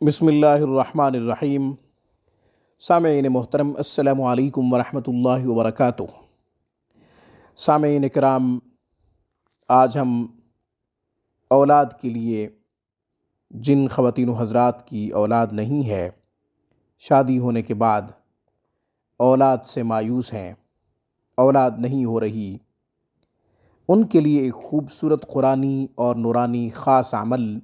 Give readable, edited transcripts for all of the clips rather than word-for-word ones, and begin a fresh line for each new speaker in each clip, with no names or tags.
بسم اللہ الرحمن الرحیم۔ سامعین محترم، السلام علیکم ورحمۃ اللہ وبرکاتہ۔ سامعین کرام، آج ہم اولاد کے لیے، جن خواتین و حضرات کی اولاد نہیں ہے، شادی ہونے کے بعد اولاد سے مایوس ہیں، اولاد نہیں ہو رہی، ان کے لیے ایک خوبصورت قرآنی اور نورانی خاص عمل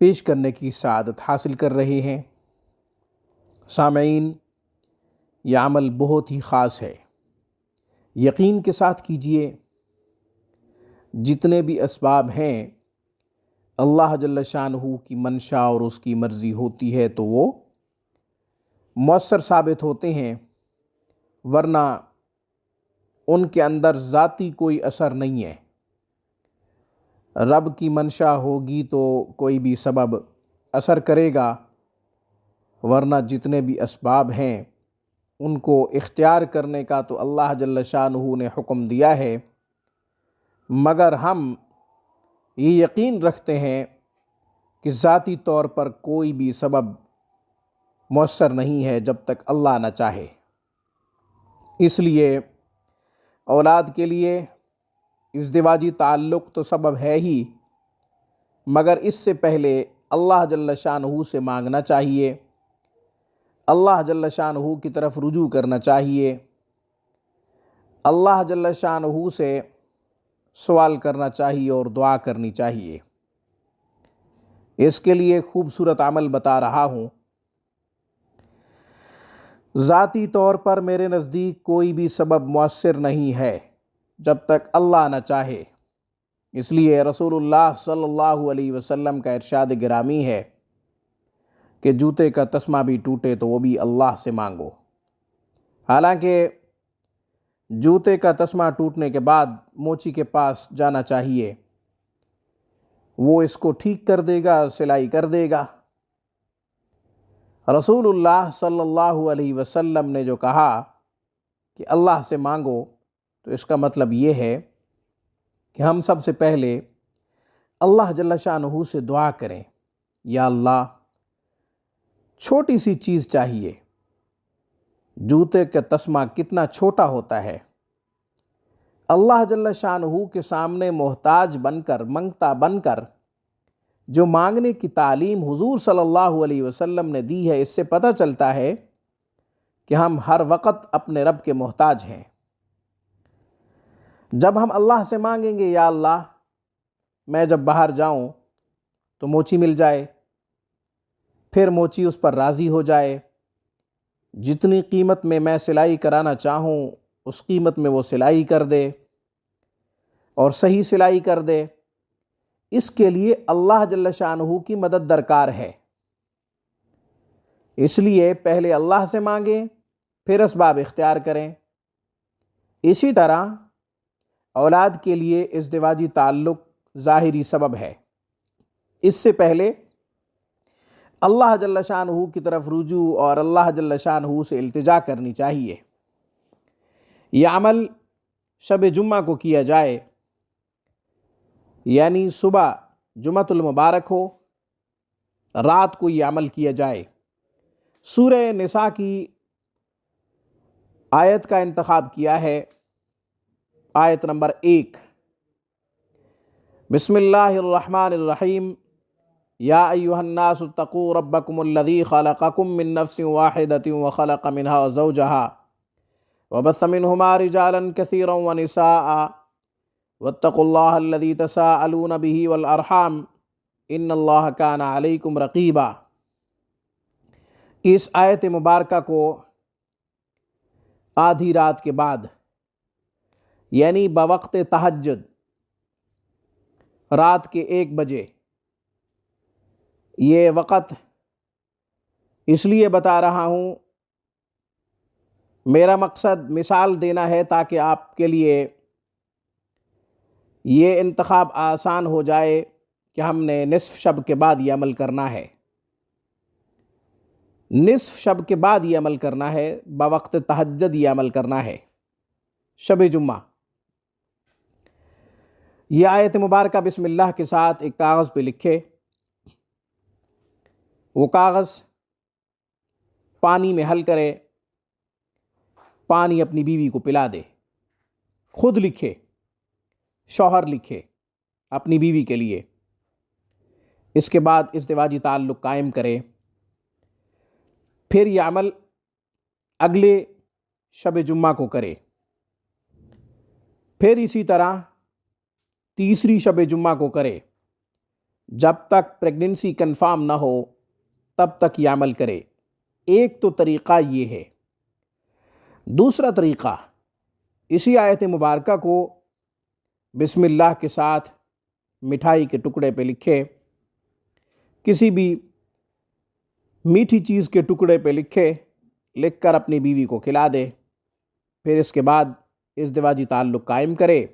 پیش کرنے کی سعادت حاصل کر رہے ہیں۔ سامعین، یہ عمل بہت ہی خاص ہے، یقین کے ساتھ کیجئے۔ جتنے بھی اسباب ہیں، اللہ جل شانہ کی منشا اور اس کی مرضی ہوتی ہے تو وہ مؤثر ثابت ہوتے ہیں، ورنہ ان کے اندر ذاتی کوئی اثر نہیں ہے۔ رب کی منشا ہوگی تو کوئی بھی سبب اثر کرے گا، ورنہ جتنے بھی اسباب ہیں ان کو اختیار کرنے کا تو اللہ جل شانہ نے حکم دیا ہے، مگر ہم یہ یقین رکھتے ہیں کہ ذاتی طور پر کوئی بھی سبب مؤثر نہیں ہے جب تک اللہ نہ چاہے۔ اس لیے اولاد کے لیے ازدواجی تعلق تو سبب ہے ہی، مگر اس سے پہلے اللہ جل شانہ سے مانگنا چاہیے، اللہ جل شانہ کی طرف رجوع کرنا چاہیے، اللہ جل شانہ سے سوال کرنا چاہیے اور دعا کرنی چاہیے۔ اس کے لیے خوبصورت عمل بتا رہا ہوں۔ ذاتی طور پر میرے نزدیک کوئی بھی سبب مؤثر نہیں ہے جب تک اللہ نہ چاہے۔ اس لیے رسول اللہ صلی اللہ علیہ وسلم کا ارشاد گرامی ہے کہ جوتے کا تسمہ بھی ٹوٹے تو وہ بھی اللہ سے مانگو۔ حالانکہ جوتے کا تسمہ ٹوٹنے کے بعد موچی کے پاس جانا چاہیے، وہ اس کو ٹھیک کر دے گا، سلائی کر دے گا۔ رسول اللہ صلی اللہ علیہ وسلم نے جو کہا کہ اللہ سے مانگو، تو اس کا مطلب یہ ہے کہ ہم سب سے پہلے اللہ جل شانہ سے دعا کریں، یا اللہ چھوٹی سی چیز چاہیے۔ جوتے کا تسمہ کتنا چھوٹا ہوتا ہے، اللہ جل شانہ کے سامنے محتاج بن کر، منگتا بن کر جو مانگنے کی تعلیم حضور صلی اللہ علیہ وسلم نے دی ہے، اس سے پتہ چلتا ہے کہ ہم ہر وقت اپنے رب کے محتاج ہیں۔ جب ہم اللہ سے مانگیں گے، یا اللہ میں جب باہر جاؤں تو موچی مل جائے، پھر موچی اس پر راضی ہو جائے، جتنی قیمت میں میں سلائی کرانا چاہوں اس قیمت میں وہ سلائی کر دے اور صحیح سلائی کر دے، اس کے لیے اللہ جل شانہ کی مدد درکار ہے۔ اس لیے پہلے اللہ سے مانگیں، پھر اسباب اختیار کریں۔ اسی طرح اولاد کے لیے ازدواجی تعلق ظاہری سبب ہے، اس سے پہلے اللہ جل شانہ کی طرف رجوع اور اللہ جل شانہ سے التجا کرنی چاہیے۔ یہ عمل شب جمعہ کو کیا جائے، یعنی صبح جمعۃ المبارک ہو، رات کو یہ عمل کیا جائے۔ سورہ نساء کی آیت کا انتخاب کیا ہے، آیت نمبر 1۔ بسم اللہ الرحمن الرحیم، یا ایہا الناس اتقوا ربکم الذی خلقکم من نفس واحدۃ وخلق منها زوجها وبث منہما رجالا کثیرا ونساء واتقوا اللہ الذی تساءلون به والارحام ان اللہ کان علیکم رقیبا۔ اس آیت مبارکہ کو آدھی رات کے بعد، یعنی بوقت تہجد، رات کے 1 بجے، یہ وقت اس لیے بتا رہا ہوں، میرا مقصد مثال دینا ہے تاکہ آپ کے لیے یہ انتخاب آسان ہو جائے کہ ہم نے نصف شب کے بعد یہ عمل کرنا ہے، نصف شب کے بعد یہ عمل کرنا ہے، بوقت تہجد یہ عمل کرنا ہے، شب جمعہ۔ یہ آیت مبارکہ بسم اللہ کے ساتھ ایک کاغذ پہ لکھے، وہ کاغذ پانی میں حل کرے، پانی اپنی بیوی کو پلا دے، خود لکھے، شوہر لکھے اپنی بیوی کے لیے، اس کے بعد ازدواجی تعلق قائم کرے، پھر یہ عمل اگلے شب جمعہ کو کرے، پھر اسی طرح تیسری شب جمعہ کو کرے، جب تک پریگننسی کنفرم نہ ہو تب تک یہ عمل کرے۔ ایک تو طریقہ یہ ہے۔ دوسرا طریقہ، اسی آیت مبارکہ کو بسم اللہ کے ساتھ مٹھائی کے ٹکڑے پہ لکھے، کسی بھی میٹھی چیز کے ٹکڑے پہ لکھ کر اپنی بیوی کو کھلا دے، پھر اس کے بعد ازدواجی تعلق قائم کرے،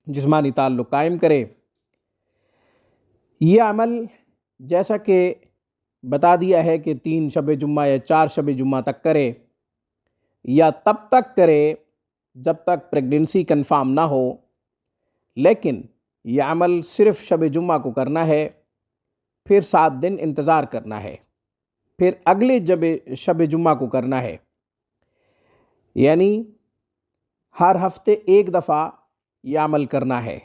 جسمانی تعلق قائم کرے۔ یہ عمل جیسا کہ بتا دیا ہے کہ 3 شب جمعہ یا 4 شب جمعہ تک کرے، یا تب تک کرے جب تک پریگننسی کنفرم نہ ہو، لیکن یہ عمل صرف شب جمعہ کو کرنا ہے، پھر 7 دن انتظار کرنا ہے، پھر اگلے شب جمعہ کو کرنا ہے، یعنی ہر ہفتے ایک دفعہ یہ عمل کرنا ہے۔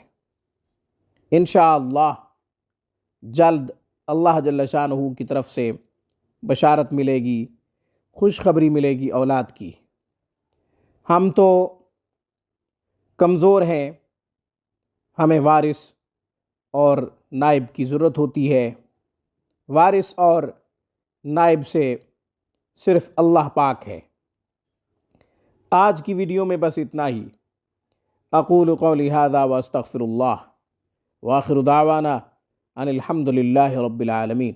انشاءاللہ جلد اللہ جل شانہ کی طرف سے بشارت ملے گی، خوشخبری ملے گی اولاد کی۔ ہم تو کمزور ہیں، ہمیں وارث اور نائب کی ضرورت ہوتی ہے۔ وارث اور نائب سے صرف اللہ پاک ہے۔ آج کی ویڈیو میں بس اتنا ہی۔ اقول قولی ھذا واستغفر اللہ، وآخر دعوانا ان الحمد للہ رب العالمین۔